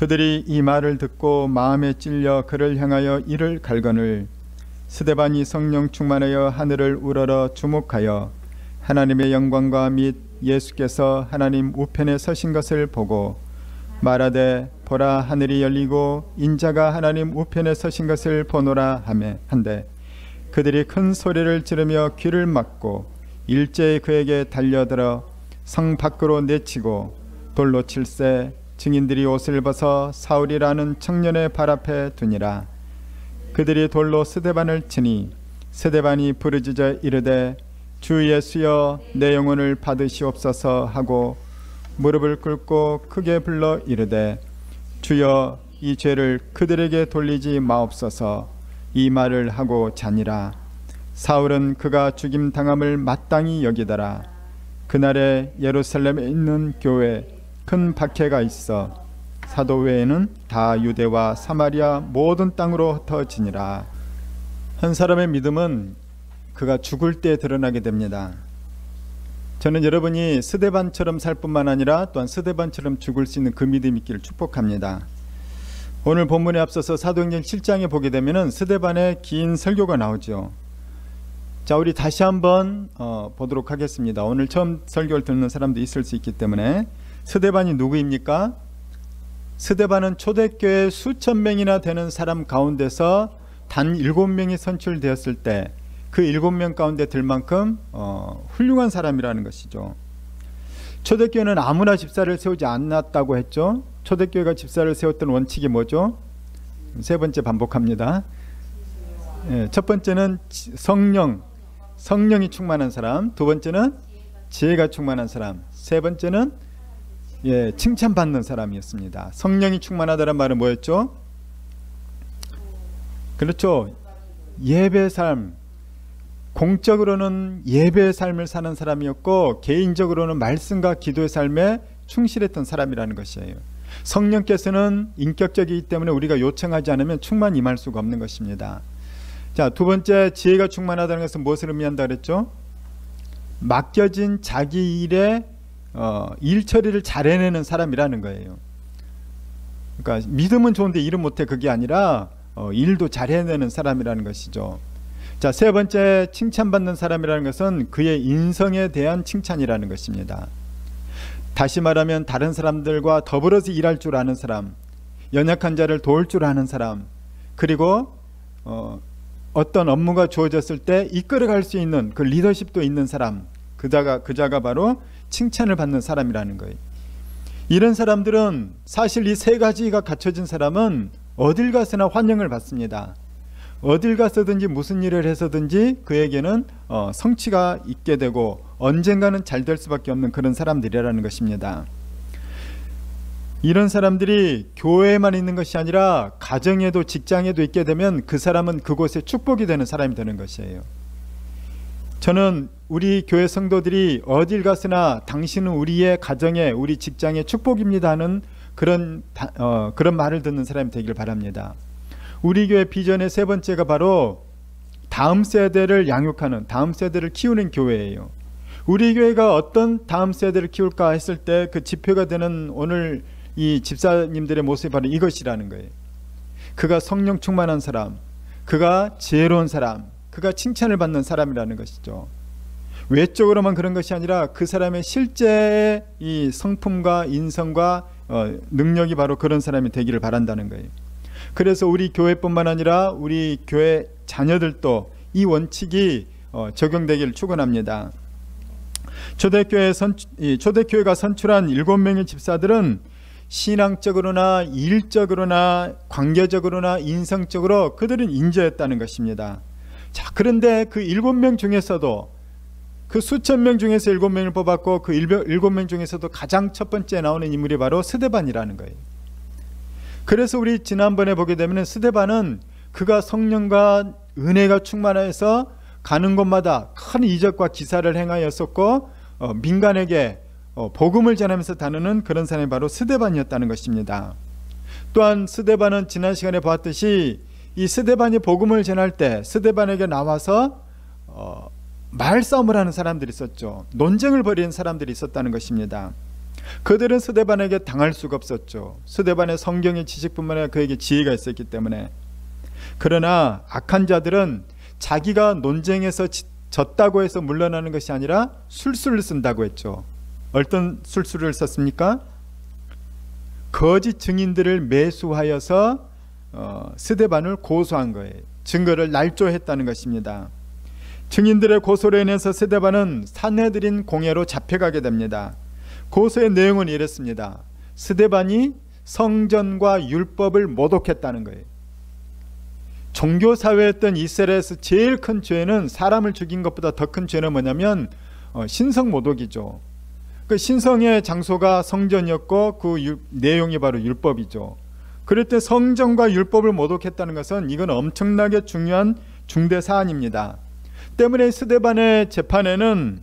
그들이 이 말을 듣고 마음에 찔려 그를 향하여 이를 갈거늘 스데반이 성령 충만하여 하늘을 우러러 주목하여 하나님의 영광과 및 예수께서 하나님 우편에 서신 것을 보고 말하되 보라 하늘이 열리고 인자가 하나님 우편에 서신 것을 보노라 한데 그들이 큰 소리를 지르며 귀를 막고 일제히 그에게 달려들어 성 밖으로 내치고 돌로 칠세 증인들이 옷을 벗어 사울이라는 청년의 발 앞에 두니라. 그들이 돌로 스데반을 치니 스데반이 부르짖어 이르되 주 예수여 내 영혼을 받으시옵소서 하고 무릎을 꿇고 크게 불러 이르되 주여 이 죄를 그들에게 돌리지 마옵소서 이 말을 하고 자니라. 사울은 그가 죽임당함을 마땅히 여기더라. 그날에 예루살렘에 있는 교회에 큰 박해가 있어 사도 외에는 다 유대와 사마리아 모든 땅으로 흩어지니라. 한 사람의 믿음은 그가 죽을 때 드러나게 됩니다. 저는 여러분이 스데반처럼 살 뿐만 아니라 또한 스데반처럼 죽을 수 있는 그 믿음이 있기를 축복합니다. 오늘 본문에 앞서서 사도행전 7장에 보게 되면 스데반의 긴 설교가 나오죠. 자, 우리 다시 한번 보도록 하겠습니다. 오늘 처음 설교를 듣는 사람도 있을 수 있기 때문에 스데반이 누구입니까? 스데반은 초대교회 수천 명이나 되는 사람 가운데서 단 7명이 선출되었을 때 그 7명 가운데 들 만큼 훌륭한 사람이라는 것이죠. 초대교회는 아무나 집사를 세우지 않았다고 했죠. 초대교회가 집사를 세웠던 원칙이 뭐죠? 세 번째 반복합니다. 첫 번째는 성령이 충만한 사람, 두 번째는 지혜가 충만한 사람, 세 번째는 칭찬받는 사람이었습니다. 성령이 충만하다는 말은 뭐였죠? 그렇죠. 예배 삶, 공적으로는 예배의 삶을 사는 사람이었고 개인적으로는 말씀과 기도의 삶에 충실했던 사람이라는 것이에요. 성령께서는 인격적이기 때문에 우리가 요청하지 않으면 충만 임할 수가 없는 것입니다. 자, 두 번째, 지혜가 충만하다는 것은 무엇을 의미한다 그랬죠? 맡겨진 자기 일에 일 처리를 잘 해내는 사람이라는 거예요. 그러니까 믿음은 좋은데 일은 못해, 그게 아니라 일도 잘 해내는 사람이라는 것이죠. 자, 세 번째, 칭찬받는 사람이라는 것은 그의 인성에 대한 칭찬이라는 것입니다. 다시 말하면 다른 사람들과 더불어서 일할 줄 아는 사람, 연약한 자를 도울 줄 아는 사람, 그리고 어떤 업무가 주어졌을 때 이끌어갈 수 있는 그 리더십도 있는 사람, 그 자가 바로 칭찬을 받는 사람이라는 거예요. 이런 사람들은 사실 이 세 가지가 갖춰진 사람은 어딜 가서나 환영을 받습니다. 어딜 가서든지 무슨 일을 해서든지 그에게는 성취가 있게 되고 언젠가는 잘 될 수밖에 없는 그런 사람들이라는 것입니다. 이런 사람들이 교회에만 있는 것이 아니라 가정에도 직장에도 있게 되면 그 사람은 그곳에 축복이 되는 사람이 되는 것이에요. 저는 우리 교회 성도들이 어딜 가서나 당신은 우리의 가정에, 우리 직장에 축복입니다 하는 그런 말을 듣는 사람이 되길 바랍니다. 우리 교회 비전의 세 번째가 바로 다음 세대를 양육하는, 다음 세대를 키우는 교회예요. 우리 교회가 어떤 다음 세대를 키울까 했을 때 그 지표가 되는 오늘 이 집사님들의 모습이 바로 이것이라는 거예요. 그가 성령 충만한 사람, 그가 지혜로운 사람, 그가 칭찬을 받는 사람이라는 것이죠. 외적으로만 그런 것이 아니라 그 사람의 실제의 이 성품과 인성과 능력이 바로 그런 사람이 되기를 바란다는 거예요. 그래서 우리 교회뿐만 아니라 우리 교회 자녀들도 이 원칙이 적용되기를 축원합니다. 초대교회가 선출한 7명의 집사들은 신앙적으로나 일적으로나 관계적으로나 인성적으로 그들은 인재였다는 것입니다. 자, 그런데 그 7명 중에서도 그 수천 명 중에서 7명을 뽑았고 그 7명 중에서도 가장 첫 번째 나오는 인물이 바로 스데반이라는 거예요. 그래서 우리 지난번에 보게 되면 스데반은 그가 성령과 은혜가 충만해서 가는 곳마다 큰 이적과 기사를 행하였었고 민간에게 복음을 전하면서 다루는 그런 사람이 바로 스데반이었다는 것입니다. 또한 스데반은 지난 시간에 보았듯이 이 스데반이 복음을 전할 때 스데반에게 나와서 말싸움을 하는 사람들이 있었죠. 논쟁을 벌이는 사람들이 있었다는 것입니다. 그들은 스데반에게 당할 수가 없었죠. 스데반의 성경의 지식뿐만 아니라 그에게 지혜가 있었기 때문에. 그러나 악한 자들은 자기가 논쟁에서 졌다고 해서 물러나는 것이 아니라 술수를 쓴다고 했죠. 어떤 술수를 썼습니까? 거짓 증인들을 매수하여서 스데반을 고소한 거예요. 증거를 날조했다는 것입니다. 증인들의 고소로 인해서 스데반은 산헤드린 공회로 잡혀가게 됩니다. 고소의 내용은 이랬습니다. 스데반이 성전과 율법을 모독했다는 거예요. 종교사회였던 이스라엘에서 제일 큰 죄는, 사람을 죽인 것보다 더 큰 죄는 뭐냐면 신성모독이죠. 그 신성의 장소가 성전이었고 그 내용이 바로 율법이죠. 그럴 때 성전과 율법을 모독했다는 것은 이건 엄청나게 중요한 중대 사안입니다. 때문에 스데반의 재판에는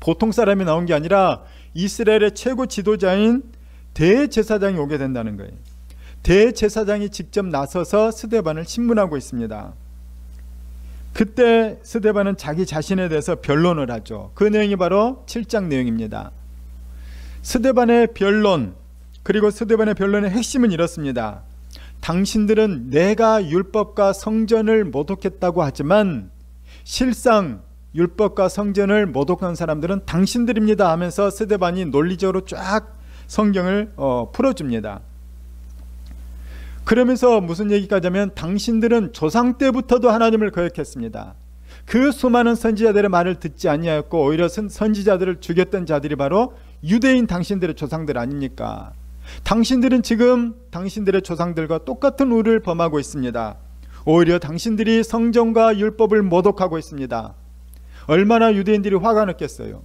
보통 사람이 나온 게 아니라 이스라엘의 최고 지도자인 대제사장이 오게 된다는 거예요. 대제사장이 직접 나서서 스데반을 신문하고 있습니다. 그때 스데반은 자기 자신에 대해서 변론을 하죠. 그 내용이 바로 7장 내용입니다. 스데반의 변론, 그리고 스데반의 변론의 핵심은 이렇습니다. 당신들은 내가 율법과 성전을 모독했다고 하지만 실상 율법과 성전을 모독한 사람들은 당신들입니다 하면서 스데반이 논리적으로 쫙 성경을 풀어줍니다. 그러면서 무슨 얘기까지 하면 당신들은 조상 때부터도 하나님을 거역했습니다. 그 수많은 선지자들의 말을 듣지 아니하였고 오히려 선지자들을 죽였던 자들이 바로 유대인 당신들의 조상들 아닙니까? 당신들은 지금 당신들의 조상들과 똑같은 우를 범하고 있습니다. 오히려 당신들이 성전과 율법을 모독하고 있습니다. 얼마나 유대인들이 화가 났겠어요.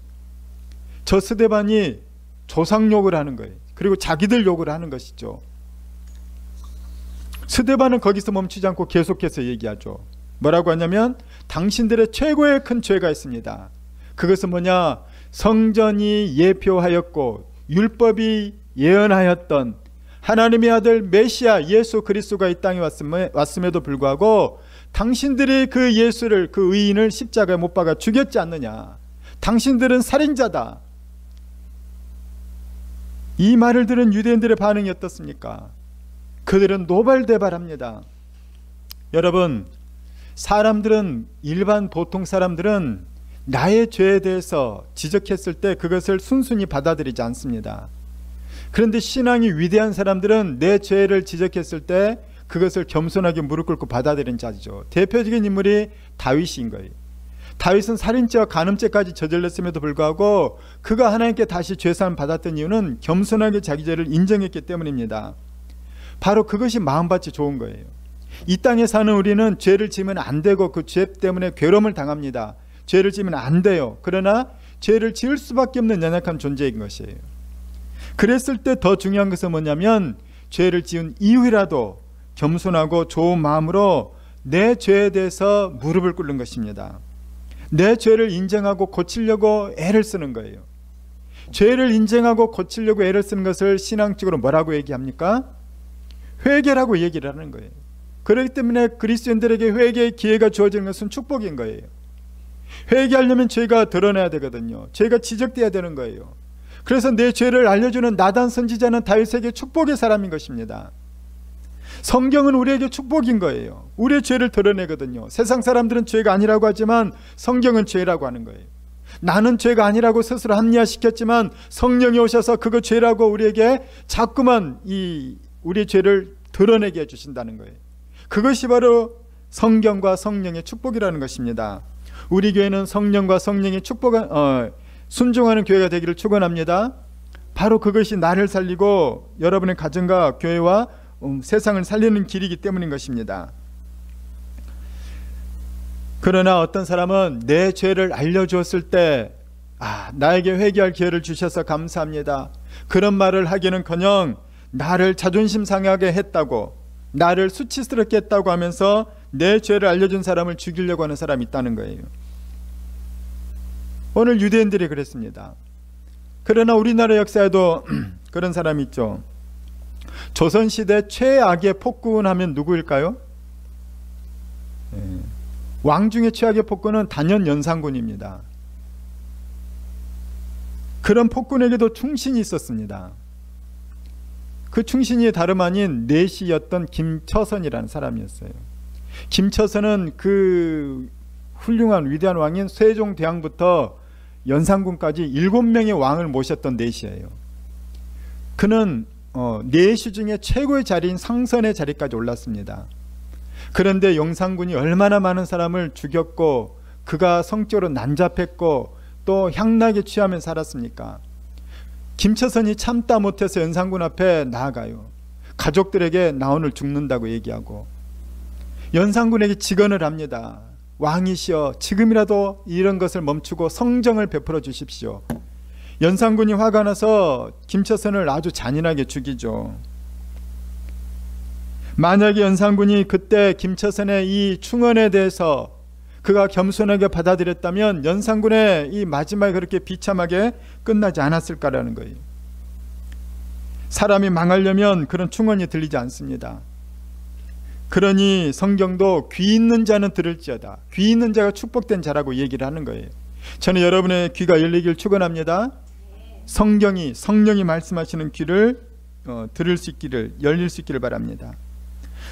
저 스데반이 조상 욕을 하는 거예요. 그리고 자기들 욕을 하는 것이죠. 스데반은 거기서 멈추지 않고 계속해서 얘기하죠. 뭐라고 하냐면 당신들의 최고의 큰 죄가 있습니다. 그것은 뭐냐? 성전이 예표하였고 율법이 예언하였던 하나님의 아들 메시아 예수 그리스도가 이 땅에 왔음에도 불구하고 당신들이 그 예수를, 그 의인을 십자가에 못 박아 죽였지 않느냐. 당신들은 살인자다. 이 말을 들은 유대인들의 반응이 어떻습니까? 그들은 노발대발합니다. 여러분, 사람들은, 일반 보통 사람들은 나의 죄에 대해서 지적했을 때 그것을 순순히 받아들이지 않습니다. 그런데 신앙이 위대한 사람들은 내 죄를 지적했을 때 그것을 겸손하게 무릎 꿇고 받아들이는 자죠. 대표적인 인물이 다윗인 거예요. 다윗은 살인죄와 간음죄까지 저질렀음에도 불구하고 그가 하나님께 다시 죄사함 받았던 이유는 겸손하게 자기 죄를 인정했기 때문입니다. 바로 그것이 마음밭이 좋은 거예요. 이 땅에 사는 우리는 죄를 지으면 안 되고 그 죄 때문에 괴로움을 당합니다. 죄를 지으면 안 돼요. 그러나 죄를 지을 수밖에 없는 연약한 존재인 것이에요. 그랬을 때 더 중요한 것은 뭐냐면 죄를 지은 이후라도 겸손하고 좋은 마음으로 내 죄에 대해서 무릎을 꿇는 것입니다. 내 죄를 인정하고 고치려고 애를 쓰는 거예요. 죄를 인정하고 고치려고 애를 쓰는 것을 신앙적으로 뭐라고 얘기합니까? 회개라고 얘기를 하는 거예요. 그렇기 때문에 그리스도인들에게 회개의 기회가 주어지는 것은 축복인 거예요. 회개하려면 죄가 드러나야 되거든요. 죄가 지적돼야 되는 거예요. 그래서 내 죄를 알려주는 나단 선지자는 다윗에게 축복의 사람인 것입니다. 성경은 우리에게 축복인 거예요. 우리의 죄를 드러내거든요. 세상 사람들은 죄가 아니라고 하지만 성경은 죄라고 하는 거예요. 나는 죄가 아니라고 스스로 합리화시켰지만 성령이 오셔서 그거 죄라고 우리에게 자꾸만 우리의 죄를 드러내게 해주신다는 거예요. 그것이 바로 성경과 성령의 축복이라는 것입니다. 우리 교회는 성령과 성령의 순종하는 교회가 되기를 축원합니다. 바로 그것이 나를 살리고 여러분의 가정과 교회와 세상을 살리는 길이기 때문인 것입니다. 그러나 어떤 사람은 내 죄를 알려주었을 때 나에게 회개할 기회를 주셔서 감사합니다. 그런 말을 하기는커녕 나를 자존심 상하게 했다고, 나를 수치스럽게 했다고 하면서 내 죄를 알려준 사람을 죽이려고 하는 사람이 있다는 거예요. 오늘 유대인들이 그랬습니다. 그러나 우리나라 역사에도 그런 사람이 있죠. 조선시대 최악의 폭군 하면 누구일까요? 왕 중에 최악의 폭군은 단연 연산군입니다. 그런 폭군에게도 충신이 있었습니다. 그 충신이 다름 아닌 내시였던 김처선이라는 사람이었어요. 김처선은 그 훌륭한 위대한 왕인 세종대왕부터 연산군까지 7명의 왕을 모셨던 내시예요. 그는 내시 중에 최고의 자리인 상선의 자리까지 올랐습니다. 그런데 영산군이 얼마나 많은 사람을 죽였고 그가 성적으로 난잡했고 또 향락에 취하며 살았습니까? 김처선이 참다 못해서 연산군 앞에 나아가요. 가족들에게 나 오늘 죽는다고 얘기하고 연산군에게 직언을 합니다. 왕이시여, 지금이라도 이런 것을 멈추고 성정을 베풀어 주십시오. 연산군이 화가 나서 김처선을 아주 잔인하게 죽이죠. 만약에 연산군이 그때 김처선의 이 충언에 대해서 그가 겸손하게 받아들였다면 연산군의 이 마지막에 그렇게 비참하게 끝나지 않았을까라는 거예요. 사람이 망하려면 그런 충언이 들리지 않습니다. 그러니 성경도 귀 있는 자는 들을지어다. 귀 있는 자가 축복된 자라고 얘기를 하는 거예요. 저는 여러분의 귀가 열리길 축원합니다. 성령이 말씀하시는 귀를 들을 수 있기를, 열릴 수 있기를 바랍니다.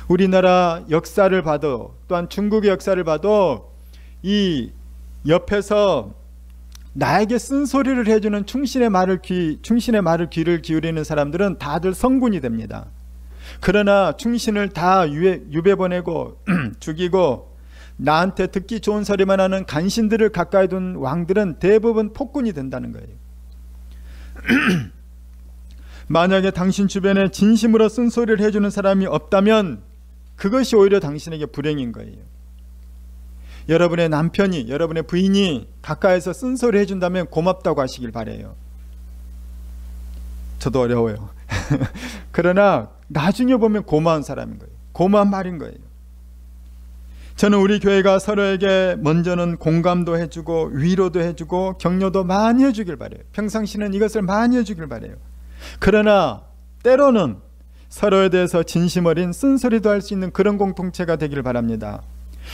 우리나라 역사를 봐도 또한 중국의 역사를 봐도 이 옆에서 나에게 쓴소리를 해주는 충신의 말을 귀를 기울이는 사람들은 다들 성군이 됩니다. 그러나 충신을 다 유배 보내고 죽이고 나한테 듣기 좋은 소리만 하는 간신들을 가까이 둔 왕들은 대부분 폭군이 된다는 거예요. 만약에 당신 주변에 진심으로 쓴소리를 해주는 사람이 없다면 그것이 오히려 당신에게 불행인 거예요. 여러분의 남편이, 여러분의 부인이 가까이서 쓴소리 해준다면 고맙다고 하시길 바라요. 저도 어려워요. 그러나 나중에 보면 고마운 사람인 거예요. 고마운 말인 거예요. 저는 우리 교회가 서로에게 먼저는 공감도 해주고 위로도 해주고 격려도 많이 해주길 바라요. 평상시는 이것을 많이 해주길 바라요. 그러나 때로는 서로에 대해서 진심 어린 쓴소리도 할 수 있는 그런 공동체가 되길 바랍니다.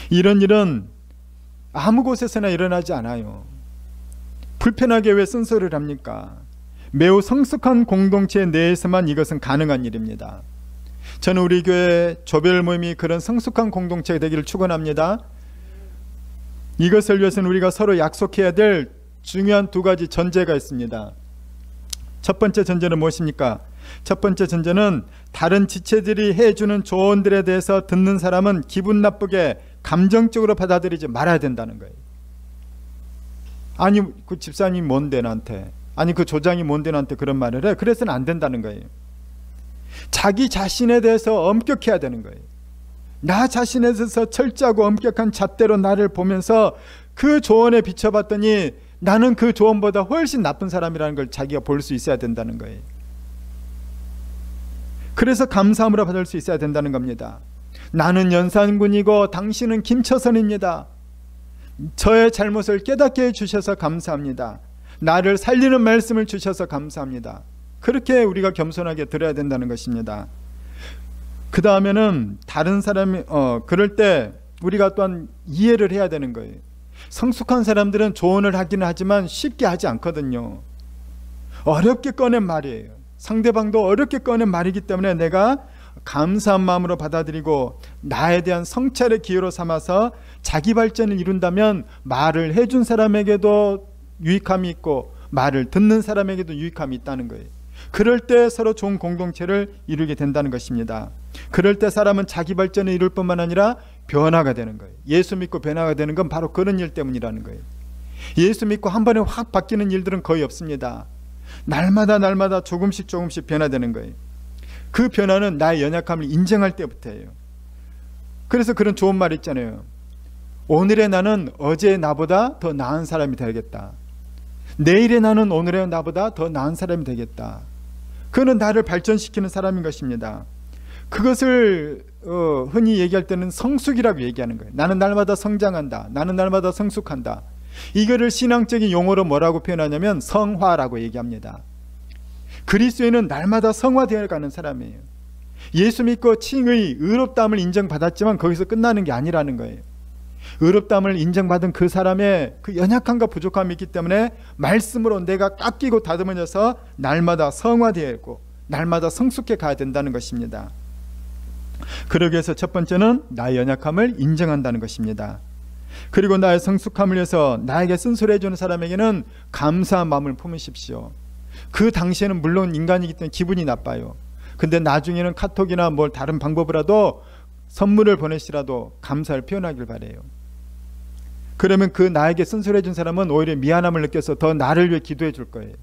이런 일은 아무 곳에서나 일어나지 않아요. 불편하게 왜 쓴소리를 합니까? 매우 성숙한 공동체 내에서만 이것은 가능한 일입니다. 저는 우리 교회 조별 모임이 그런 성숙한 공동체가 되기를 축원합니다. 이것을 위해서는 우리가 서로 약속해야 될 중요한 2가지 전제가 있습니다. 첫 번째 전제는 무엇입니까? 첫 번째 전제는 다른 지체들이 해주는 조언들에 대해서 듣는 사람은 기분 나쁘게 감정적으로 받아들이지 말아야 된다는 거예요. 아니 그 집사님 뭔데 나한테, 아니 그 조장이 뭔데 나한테 그런 말을 해. 그래서는 안 된다는 거예요. 자기 자신에 대해서 엄격해야 되는 거예요. 나 자신에 대해서 철저하고 엄격한 잣대로 나를 보면서 그 조언에 비춰봤더니 나는 그 조언보다 훨씬 나쁜 사람이라는 걸 자기가 볼 수 있어야 된다는 거예요. 그래서 감사함으로 받을 수 있어야 된다는 겁니다. 나는 연산군이고 당신은 김처선입니다. 저의 잘못을 깨닫게 해주셔서 감사합니다. 나를 살리는 말씀을 주셔서 감사합니다. 그렇게 우리가 겸손하게 들어야 된다는 것입니다. 그 다음에는 다른 사람이 그럴 때 우리가 또한 이해를 해야 되는 거예요. 성숙한 사람들은 조언을 하기는 하지만 쉽게 하지 않거든요. 어렵게 꺼낸 말이에요. 상대방도 어렵게 꺼낸 말이기 때문에 내가 감사한 마음으로 받아들이고 나에 대한 성찰의 기회로 삼아서 자기 발전을 이룬다면 말을 해준 사람에게도 유익함이 있고 말을 듣는 사람에게도 유익함이 있다는 거예요. 그럴 때 서로 좋은 공동체를 이루게 된다는 것입니다. 그럴 때 사람은 자기 발전을 이룰 뿐만 아니라 변화가 되는 거예요. 예수 믿고 변화가 되는 건 바로 그런 일 때문이라는 거예요. 예수 믿고 한 번에 확 바뀌는 일들은 거의 없습니다. 날마다 조금씩 변화되는 거예요. 그 변화는 나의 연약함을 인정할 때부터예요. 그래서 그런 좋은 말 있잖아요. 오늘의 나는 어제의 나보다 더 나은 사람이 되겠다. 내일의 나는 오늘의 나보다 더 나은 사람이 되겠다. 그는 나를 발전시키는 사람인 것입니다. 그것을 흔히 얘기할 때는 성숙이라고 얘기하는 거예요. 나는 날마다 성장한다. 나는 날마다 성숙한다. 이거를 신앙적인 용어로 뭐라고 표현하냐면 성화라고 얘기합니다. 그리스도인은 날마다 성화되어 가는 사람이에요. 예수 믿고 칭의 의롭다함을 인정받았지만 거기서 끝나는 게 아니라는 거예요. 의롭다함을 인정받은 그 사람의 그 연약함과 부족함이 있기 때문에 말씀으로 내가 깎이고 다듬어져서 날마다 성화되어 있고 날마다 성숙해 가야 된다는 것입니다. 그러기 위해서 첫 번째는 나의 연약함을 인정한다는 것입니다. 그리고 나의 성숙함을 위해서 나에게 쓴소리 해주는 사람에게는 감사한 마음을 품으십시오. 그 당시에는 물론 인간이기 때문에 기분이 나빠요. 근데 나중에는 카톡이나 뭘 다른 방법으로라도 선물을 보내시라도 감사를 표현하길 바래요. 그러면 그 나에게 쓴소리 해준 사람은 오히려 미안함을 느껴서 더 나를 위해 기도해 줄 거예요.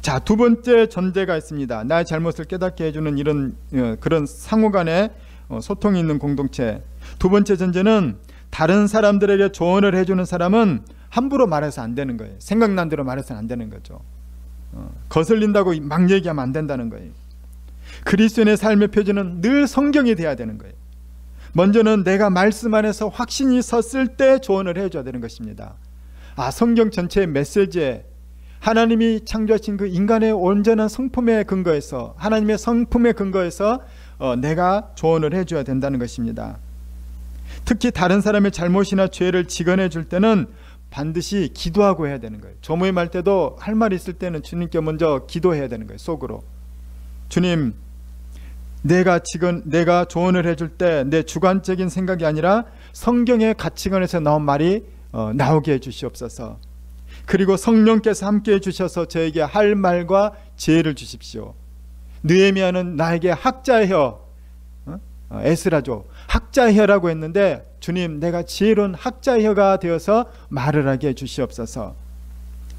자, 두 번째 전제가 있습니다. 나의 잘못을 깨닫게 해주는 이런 그런 상호간의 소통이 있는 공동체. 두 번째 전제는 다른 사람들에게 조언을 해주는 사람은 함부로 말해서 안 되는 거예요. 생각난 대로 말해서는 안 되는 거죠. 거슬린다고 막 얘기하면 안 된다는 거예요. 그리스도인의 삶의 표준은 늘 성경이 돼야 되는 거예요. 먼저는 내가 말씀 안에서 확신이 섰을 때 조언을 해줘야 되는 것입니다. 성경 전체의 메시지에 하나님이 창조하신 그 인간의 온전한 성품에 근거해서 하나님의 성품에 근거해서 내가 조언을 해줘야 된다는 것입니다. 특히 다른 사람의 잘못이나 죄를 직언해 줄 때는 반드시 기도하고 해야 되는 거예요. 조모임할 때도 할 말 있을 때는 주님께 먼저 기도해야 되는 거예요. 속으로 주님, 내가 조언을 해줄 때 내 주관적인 생각이 아니라 성경의 가치관에서 나온 말이 나오게 해주시옵소서. 그리고 성령께서 함께 해주셔서 저에게 할 말과 지혜를 주십시오. 느헤미야는 나에게 학자의 혀, 에스라죠, 학자의 혀라고 했는데 주님, 내가 지혜로운 학자의 혀가 되어서 말을 하게 해주시옵소서.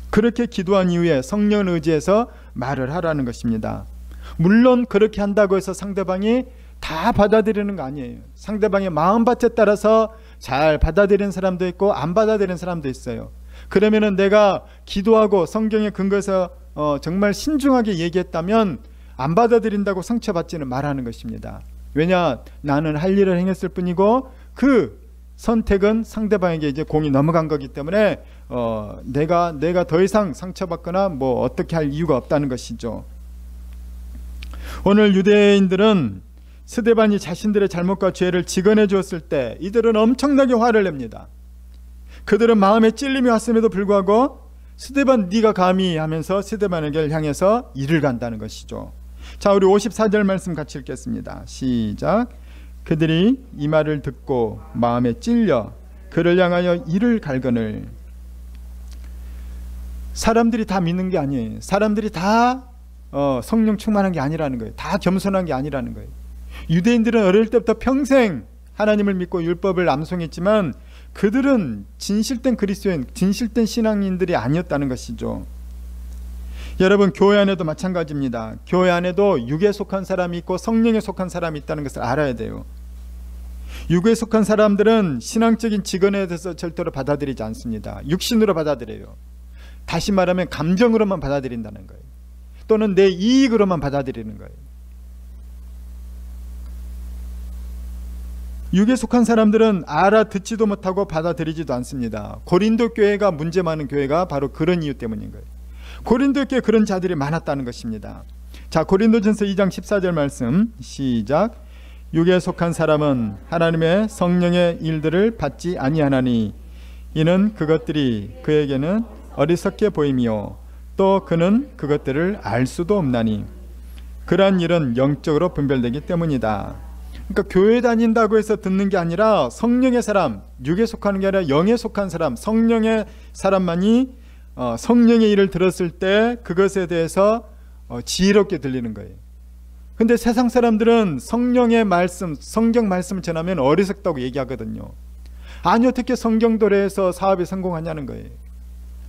그렇게 기도한 이후에 성령을 의지해서 말을 하라는 것입니다. 물론 그렇게 한다고 해서 상대방이 다 받아들이는 거 아니에요. 상대방의 마음밭에 따라서 잘 받아들이는 사람도 있고 안 받아들이는 사람도 있어요. 그러면은 내가 기도하고 성경에 근거해서 정말 신중하게 얘기했다면 안 받아들인다고 상처받지는 말하는 것입니다. 왜냐, 나는 할 일을 행했을 뿐이고 그 선택은 상대방에게 이제 공이 넘어간 거기 때문에 내가 더 이상 상처받거나 뭐 어떻게 할 이유가 없다는 것이죠. 오늘 유대인들은 스데반이 자신들의 잘못과 죄를 직언해 주었을 때 이들은 엄청나게 화를 냅니다. 그들은 마음에 찔림이 왔음에도 불구하고 스데반, 네가 감히 하면서 스데반에게 향해서 이를 간다는 것이죠. 자, 우리 54절 말씀 같이 읽겠습니다. 시작. 그들이 이 말을 듣고 마음에 찔려 그를 향하여 이를 갈거늘. 사람들이 다 믿는 게 아니에요. 사람들이 다 성령 충만한 게 아니라는 거예요. 다 겸손한 게 아니라는 거예요. 유대인들은 어릴 때부터 평생 하나님을 믿고 율법을 암송했지만 그들은 진실된 그리스도인, 진실된 신앙인들이 아니었다는 것이죠. 여러분, 교회 안에도 마찬가지입니다. 교회 안에도 육에 속한 사람이 있고 성령에 속한 사람이 있다는 것을 알아야 돼요. 육에 속한 사람들은 신앙적인 직언에 대해서 절대로 받아들이지 않습니다. 육신으로 받아들여요. 다시 말하면 감정으로만 받아들인다는 거예요. 또는 내 이익으로만 받아들이는 거예요. 육에 속한 사람들은 알아듣지도 못하고 받아들이지도 않습니다. 고린도 교회가 문제 많은 교회가 바로 그런 이유 때문인 거예요. 고린도 교회에 그런 자들이 많았다는 것입니다. 자, 고린도전서 2장 14절 말씀 시작. 육에 속한 사람은 하나님의 성령의 일들을 받지 아니하나니 이는 그것들이 그에게는 어리석게 보임이요 또 그는 그것들을 알 수도 없나니 그러한 일은 영적으로 분별되기 때문이다. 그러니까 교회 다닌다고 해서 듣는 게 아니라 성령의 사람, 육에 속하는 게 아니라 영에 속한 사람, 성령의 사람만이 성령의 일을 들었을 때 그것에 대해서 지혜롭게 들리는 거예요. 근데 세상 사람들은 성령의 말씀, 성경 말씀을 전하면 어리석다고 얘기하거든요. 아니, 어떻게 성경도래에서 사업이 성공하냐는 거예요.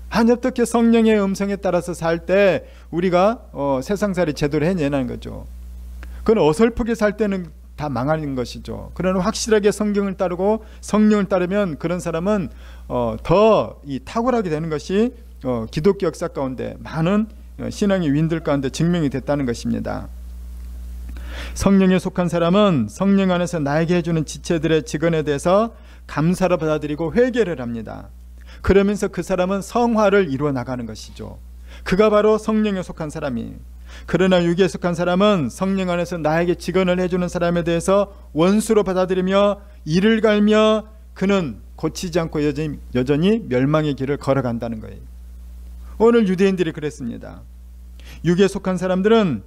아니, 어떻게 성령의 음성에 따라서 살 때 우리가 세상살이 제대로 해내는 거죠. 그건 어설프게 살 때는 다 망하는 것이죠. 그러나 확실하게 성경을 따르고 성령을 따르면 그런 사람은 더 이 탁월하게 되는 것이 기독교 역사 가운데 많은 신앙의 위인들 가운데 증명이 됐다는 것입니다. 성령에 속한 사람은 성령 안에서 나에게 해주는 지체들의 직언에 대해서 감사로 받아들이고 회개를 합니다. 그러면서 그 사람은 성화를 이루어 나가는 것이죠. 그가 바로 성령에 속한 사람이에요. 그러나 육에 속한 사람은 성령 안에서 나에게 직언을 해주는 사람에 대해서 원수로 받아들이며 이를 갈며 그는 고치지 않고 여전히 멸망의 길을 걸어간다는 거예요. 오늘 유대인들이 그랬습니다. 육에 속한 사람들은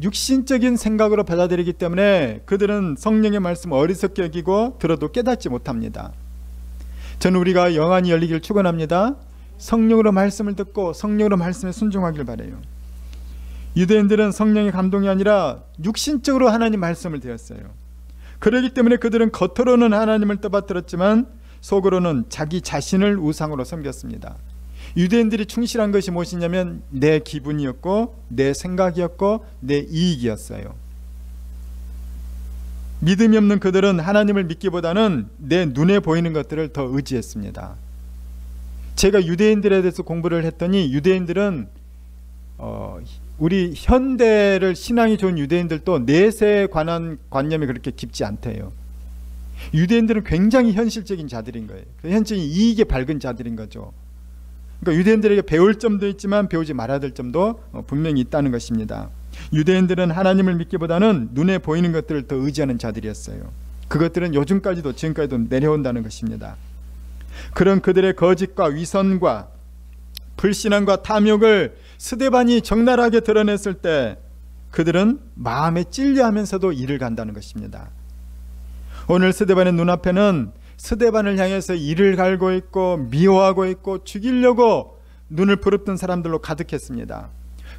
육신적인 생각으로 받아들이기 때문에 그들은 성령의 말씀을 어리석게 여기고 들어도 깨닫지 못합니다. 저는 우리가 영안이 열리길 축원합니다. 성령으로 말씀을 듣고 성령으로 말씀에 순종하길 바라요. 유대인들은 성령의 감동이 아니라 육신적으로 하나님 말씀을 들었어요. 그렇기 때문에 그들은 겉으로는 하나님을 떠받들었지만 속으로는 자기 자신을 우상으로 섬겼습니다. 유대인들이 충실한 것이 무엇이냐면 내 기분이었고 내 생각이었고 내 이익이었어요. 믿음이 없는 그들은 하나님을 믿기보다는 내 눈에 보이는 것들을 더 의지했습니다. 제가 유대인들에 대해서 공부를 했더니 유대인들은 우리 현대를 신앙이 좋은 유대인들도 넷에 관한 관념이 그렇게 깊지 않대요. 유대인들은 굉장히 현실적인 자들인 거예요. 현실적인 이익에 밝은 자들인 거죠. 그러니까 유대인들에게 배울 점도 있지만 배우지 말아야 될 점도 분명히 있다는 것입니다. 유대인들은 하나님을 믿기보다는 눈에 보이는 것들을 더 의지하는 자들이었어요. 그것들은 요즘까지도 지금까지도 내려온다는 것입니다. 그런 그들의 거짓과 위선과 불신앙과 탐욕을 스데반이 적나라하게 드러냈을 때 그들은 마음에 찔려하면서도 이를 간다는 것입니다. 오늘 스데반의 눈앞에는 스데반을 향해서 이를 갈고 있고 미워하고 있고 죽이려고 눈을 부릅뜬 사람들로 가득했습니다.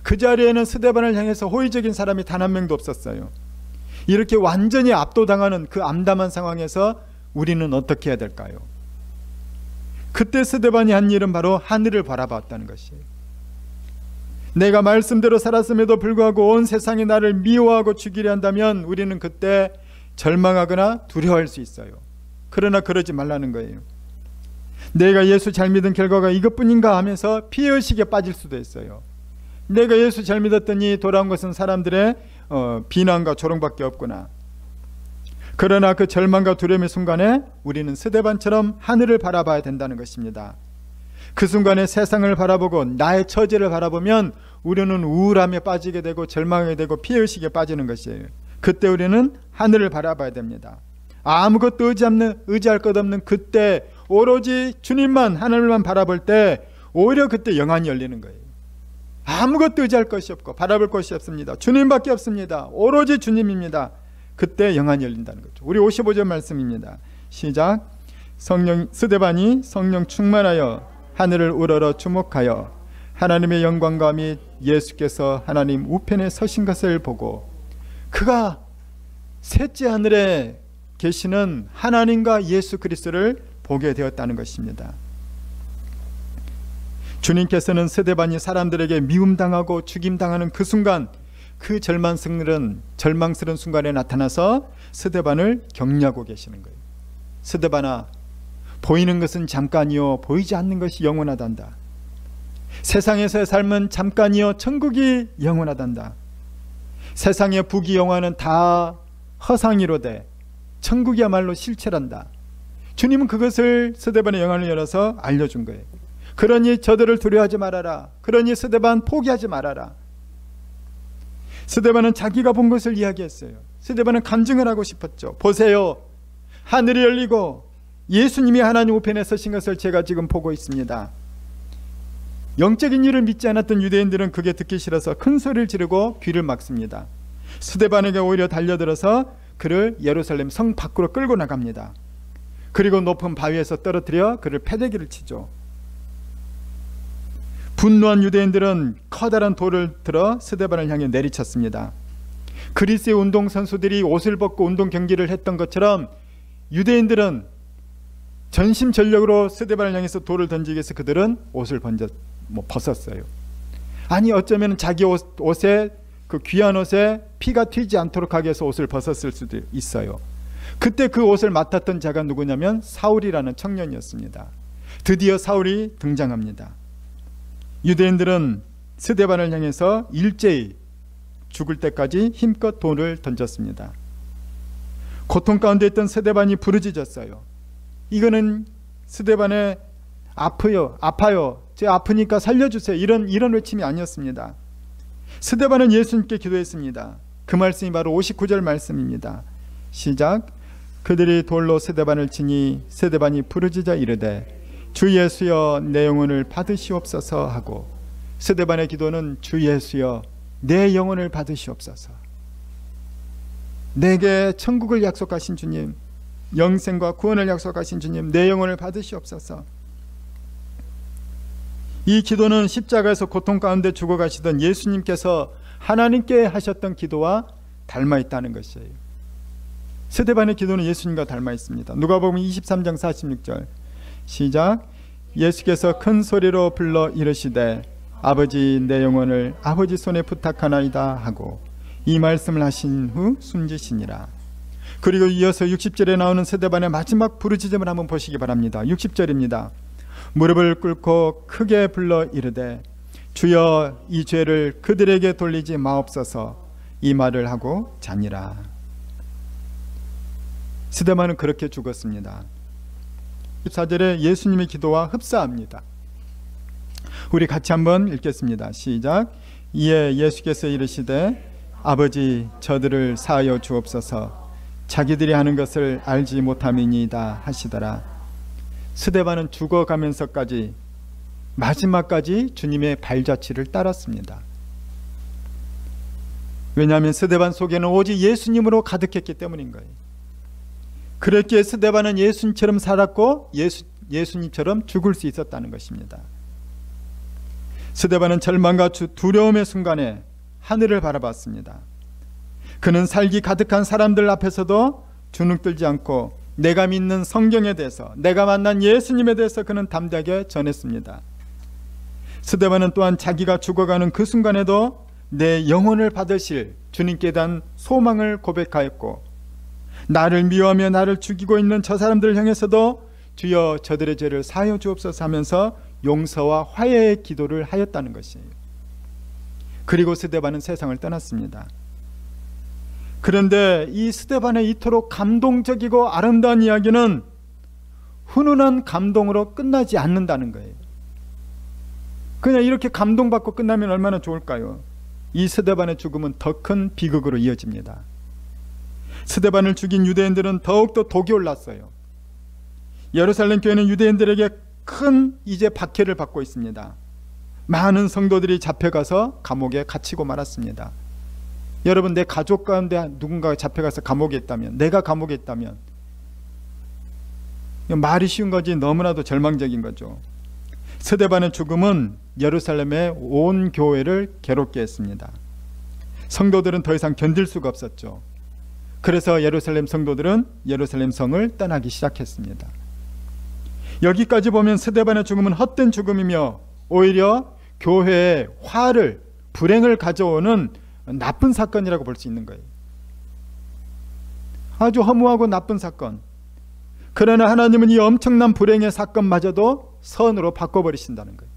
그 자리에는 스데반을 향해서 호의적인 사람이 단 한 명도 없었어요. 이렇게 완전히 압도당하는 그 암담한 상황에서 우리는 어떻게 해야 될까요? 그때 스데반이 한 일은 바로 하늘을 바라봤다는 것이에요. 내가 말씀대로 살았음에도 불구하고 온 세상이 나를 미워하고 죽이려 한다면 우리는 그때 절망하거나 두려워할 수 있어요. 그러나 그러지 말라는 거예요. 내가 예수 잘 믿은 결과가 이것뿐인가 하면서 피해의식에 빠질 수도 있어요. 내가 예수 잘 믿었더니 돌아온 것은 사람들의 비난과 조롱밖에 없구나. 그러나 그 절망과 두려움의 순간에 우리는 스데반처럼 하늘을 바라봐야 된다는 것입니다. 그 순간에 세상을 바라보고 나의 처지를 바라보면 우리는 우울함에 빠지게 되고 절망하게 되고 피해의식에 빠지는 것이에요. 그때 우리는 하늘을 바라봐야 됩니다. 아무것도 의지할 것 없는 그때 오로지 주님만 하늘만 바라볼 때 오히려 그때 영안이 열리는 거예요. 아무것도 의지할 것이 없고 바라볼 것이 없습니다. 주님밖에 없습니다. 오로지 주님입니다. 그때 영안이 열린다는 거죠. 우리 55절 말씀입니다. 시작. 스데반이 성령 충만하여 하늘을 우러러 주목하여 하나님의 영광과 및 예수께서 하나님 우편에 서신 것을 보고 그가 셋째 하늘에 계시는 하나님과 예수 그리스도를 보게 되었다는 것입니다. 주님께서는 스데반이 사람들에게 미움당하고 죽임당하는 그 순간, 그 절망스러운 순간에 나타나서 스데반을 격려하고 계시는 거예요. 스데반아, 보이는 것은 잠깐이요 보이지 않는 것이 영원하단다. 세상에서의 삶은 잠깐이요 천국이 영원하단다. 세상의 부귀영화는 다 허상이로되 천국이야말로 실체란다. 주님은 그것을 스데반의 영안을 열어서 알려준 거예요. 그러니 저들을 두려워하지 말아라. 그러니 스데반 포기하지 말아라. 스데반은 자기가 본 것을 이야기했어요. 스데반은 간증을 하고 싶었죠. 보세요, 하늘이 열리고 예수님이 하나님 우편에 서신 것을 제가 지금 보고 있습니다. 영적인 일을 믿지 않았던 유대인들은 그게 듣기 싫어서 큰 소리를 지르고 귀를 막습니다. 스데반에게 오히려 달려들어서 그를 예루살렘 성 밖으로 끌고 나갑니다. 그리고 높은 바위에서 떨어뜨려 그를 패대기를 치죠. 분노한 유대인들은 커다란 돌을 들어 스데반을 향해 내리쳤습니다. 그리스의 운동선수들이 옷을 벗고 운동 경기를 했던 것처럼 유대인들은 전심전력으로 스데반을 향해서 돌을 던지기 위해서 그들은 옷을 벗었어요. 아니 어쩌면 자기 옷에 그 귀한 옷에 피가 튀지 않도록 하기 위해서 옷을 벗었을 수도 있어요. 그때 그 옷을 맡았던 자가 누구냐면 사울이라는 청년이었습니다. 드디어 사울이 등장합니다. 유대인들은 스데반을 향해서 일제히 죽을 때까지 힘껏 돌을 던졌습니다. 고통 가운데 있던 스데반이 부르짖었어요. 이거는 스데반의 아파요. 제 아프니까 살려주세요. 이런 외침이 아니었습니다. 스데반은 예수님께 기도했습니다. 그 말씀이 바로 59절 말씀입니다. 시작. 그들이 돌로 스데반을 치니 스데반이 부르짖어 이르되 주 예수여 내 영혼을 받으시옵소서 하고, 스데반의 기도는 주 예수여 내 영혼을 받으시옵소서. 내게 천국을 약속하신 주님, 영생과 구원을 약속하신 주님, 내 영혼을 받으시옵소서. 이 기도는 십자가에서 고통 가운데 죽어가시던 예수님께서 하나님께 하셨던 기도와 닮아 있다는 것이에요. 스데반의 기도는 예수님과 닮아 있습니다. 누가복음 23장 46절 시작. 예수께서 큰 소리로 불러 이르시되 아버지 내 영혼을 아버지 손에 부탁하나이다 하고 이 말씀을 하신 후 숨지시니라. 그리고 이어서 60절에 나오는 스데반의 마지막 부르짖음을 한번 보시기 바랍니다. 60절입니다. 무릎을 꿇고 크게 불러 이르되 주여 이 죄를 그들에게 돌리지 마옵소서. 이 말을 하고 자니라. 스데반은 그렇게 죽었습니다. 14절에 예수님의 기도와 흡사합니다. 우리 같이 한번 읽겠습니다. 시작. 이에 예수께서 이르시되 아버지 저들을 사하여 주옵소서. 자기들이 하는 것을 알지 못함이니이다 하시더라. 스데반은 죽어가면서까지 마지막까지 주님의 발자취를 따랐습니다. 왜냐하면 스데반 속에는 오직 예수님으로 가득했기 때문인 거예요. 그랬기에 스데반은 예수님처럼 살았고 예수님처럼 죽을 수 있었다는 것입니다. 스데반은 절망과 두려움의 순간에 하늘을 바라봤습니다. 그는 살기 가득한 사람들 앞에서도 주눅들지 않고 내가 믿는 성경에 대해서, 내가 만난 예수님에 대해서 그는 담대하게 전했습니다. 스데반은 또한 자기가 죽어가는 그 순간에도 내 영혼을 받으실 주님께 대한 소망을 고백하였고, 나를 미워하며 나를 죽이고 있는 저 사람들을 향해서도 주여 저들의 죄를 사하여 주옵소서 하면서 용서와 화해의 기도를 하였다는 것이에요. 그리고 스데반은 세상을 떠났습니다. 그런데 이 스데반의 이토록 감동적이고 아름다운 이야기는 훈훈한 감동으로 끝나지 않는다는 거예요. 그냥 이렇게 감동받고 끝나면 얼마나 좋을까요? 이 스데반의 죽음은 더 큰 비극으로 이어집니다. 스데반을 죽인 유대인들은 더욱더 독이 올랐어요. 예루살렘 교회는 유대인들에게 큰 이제 박해를 받고 있습니다. 많은 성도들이 잡혀가서 감옥에 갇히고 말았습니다. 여러분, 내 가족 가운데 누군가가 잡혀가서 감옥에 있다면, 내가 감옥에 있다면, 말이 쉬운 거지 너무나도 절망적인 거죠. 스데반의 죽음은 예루살렘의 온 교회를 괴롭게 했습니다. 성도들은 더 이상 견딜 수가 없었죠. 그래서 예루살렘 성도들은 예루살렘 성을 떠나기 시작했습니다. 여기까지 보면 스데반의 죽음은 헛된 죽음이며 오히려 교회에 화를, 불행을 가져오는 나쁜 사건이라고 볼 수 있는 거예요. 아주 허무하고 나쁜 사건. 그러나 하나님은 이 엄청난 불행의 사건마저도 선으로 바꿔버리신다는 거예요.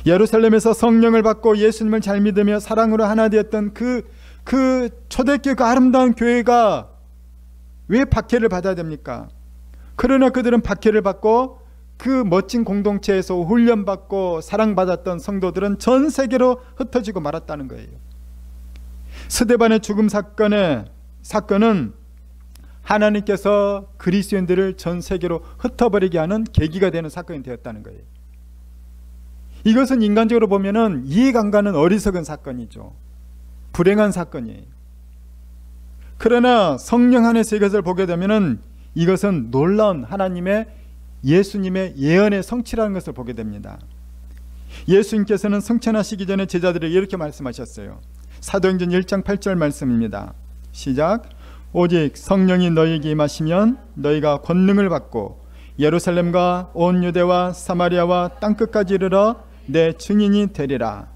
예루살렘에서 성령을 받고 예수님을 잘 믿으며 사랑으로 하나 되었던 그 초대교회 그 아름다운 교회가 왜 박해를 받아야 됩니까? 그러나 그들은 박해를 받고 그 멋진 공동체에서 훈련받고 사랑받았던 성도들은 전 세계로 흩어지고 말았다는 거예요. 스데반의 죽음 사건은 하나님께서 그리스도인들을 전 세계로 흩어버리게 하는 계기가 되는 사건이 되었다는 거예요. 이것은 인간적으로 보면은 이해가 안 가는 어리석은 사건이죠. 불행한 사건이에요. 그러나 성령 안에서 이것을 보게 되면은 이것은 놀라운 하나님의 예수님의 예언의 성취라는 것을 보게 됩니다. 예수님께서는 승천하시기 전에 제자들에게 이렇게 말씀하셨어요. 사도행전 1장 8절 말씀입니다. 시작. 오직 성령이 너희에게 임하시면 너희가 권능을 받고 예루살렘과 온 유대와 사마리아와 땅끝까지 이르러 내 증인이 되리라.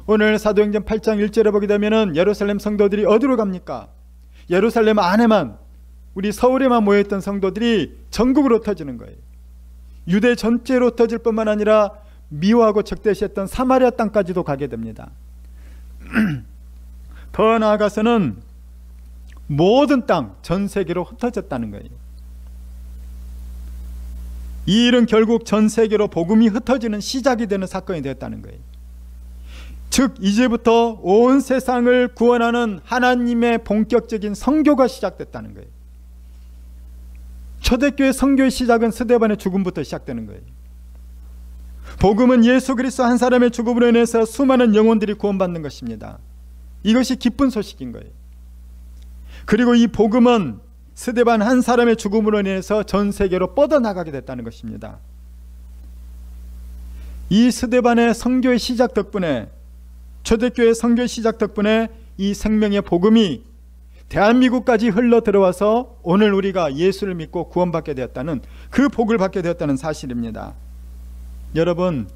오늘 사도행전 8장 1절에 보게 되면은 예루살렘 성도들이 어디로 갑니까? 예루살렘 안에만, 우리 서울에만 모여있던 성도들이 전국으로 흩어지는 거예요. 유대 전체로 흩어질 뿐만 아니라 미워하고 적대시했던 사마리아 땅까지도 가게 됩니다. 더 나아가서는 모든 땅, 전 세계로 흩어졌다는 거예요. 이 일은 결국 전 세계로 복음이 흩어지는 시작이 되는 사건이 되었다는 거예요. 즉 이제부터 온 세상을 구원하는 하나님의 본격적인 선교가 시작됐다는 거예요. 초대교회 선교의 시작은 스데반의 죽음부터 시작되는 거예요. 복음은 예수 그리스도 한 사람의 죽음으로 인해서 수많은 영혼들이 구원받는 것입니다. 이것이 기쁜 소식인 거예요. 그리고 이 복음은 스데반 한 사람의 죽음으로 인해서 전 세계로 뻗어나가게 됐다는 것입니다. 이 스데반의 선교의 시작 덕분에, 초대교회 선교의 시작 덕분에 이 생명의 복음이 대한민국까지 흘러 들어와서 오늘 우리가 예수를 믿고 구원받게 되었다는, 그 복을 받게 되었다는 사실입니다. 여러분,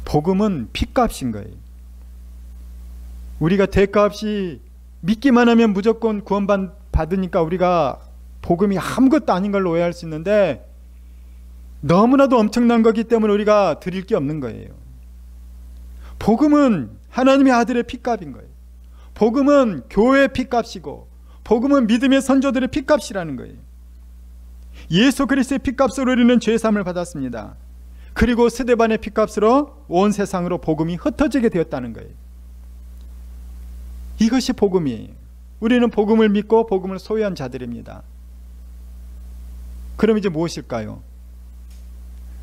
복음은 핏값인 거예요. 우리가 대가 없이 믿기만 하면 무조건 구원받으니까 우리가 복음이 아무것도 아닌 걸로 오해할 수 있는데, 너무나도 엄청난 거기 때문에 우리가 드릴 게 없는 거예요. 복음은 하나님의 아들의 핏값인 거예요. 복음은 교회의 핏값이고, 복음은 믿음의 선조들의 핏값이라는 거예요. 예수 그리스도의 핏값으로 우리는 죄사함을 받았습니다. 그리고 스데반의 핏값으로 온 세상으로 복음이 흩어지게 되었다는 거예요. 이것이 복음이에요. 우리는 복음을 믿고 복음을 소유한 자들입니다. 그럼 이제 무엇일까요?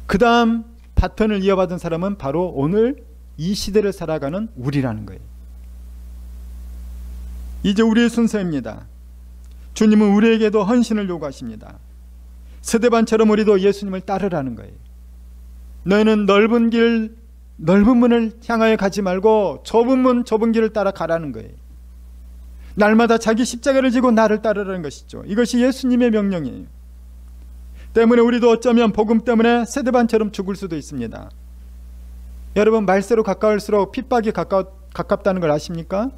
그 다음 바톤을 이어받은 사람은 바로 오늘 이 시대를 살아가는 우리라는 거예요. 이제 우리의 순서입니다. 주님은 우리에게도 헌신을 요구하십니다. 스데반처럼 우리도 예수님을 따르라는 거예요. 너희는 넓은 길, 넓은 문을 향하여 가지 말고 좁은 문, 좁은 길을 따라 가라는 거예요. 날마다 자기 십자가를 지고 나를 따르라는 것이죠. 이것이 예수님의 명령이에요. 때문에 우리도 어쩌면 복음 때문에 스데반처럼 죽을 수도 있습니다. 여러분, 말세로 가까울수록 핍박이 가깝다는 걸 아십니까?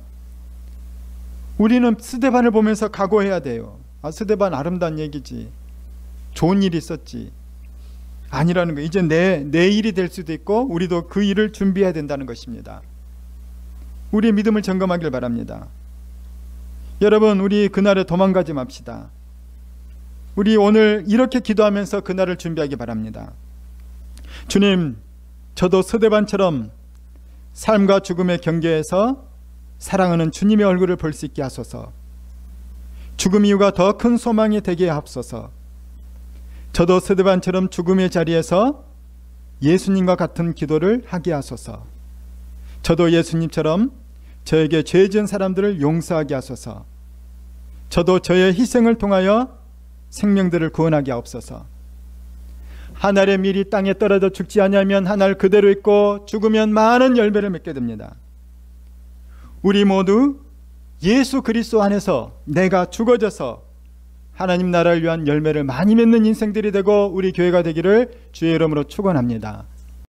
우리는 스데반을 보면서 각오해야 돼요. 아, 스데반 아름다운 얘기지, 좋은 일이 있었지, 아니라는 거. 이제 내 일이 될 수도 있고 우리도 그 일을 준비해야 된다는 것입니다. 우리의 믿음을 점검하길 바랍니다. 여러분, 우리 그날에 도망가지 맙시다. 우리 오늘 이렇게 기도하면서 그날을 준비하기 바랍니다. 주님, 저도 스데반처럼 삶과 죽음의 경계에서 사랑하는 주님의 얼굴을 볼 수 있게 하소서. 죽음 이후가 더 큰 소망이 되게 하옵소서. 저도 스데반처럼 죽음의 자리에서 예수님과 같은 기도를 하게 하소서. 저도 예수님처럼 저에게 죄 지은 사람들을 용서하게 하소서. 저도 저의 희생을 통하여 생명들을 구원하게 하옵소서. 한 알의 밀이 땅에 떨어져 죽지 아니하면 한 알 그대로 있고 죽으면 많은 열매를 맺게 됩니다. 우리 모두 예수 그리스도 안에서 내가 죽어져서 하나님 나라를 위한 열매를 많이 맺는 인생들이 되고 우리 교회가 되기를 주의 이름으로 축원합니다.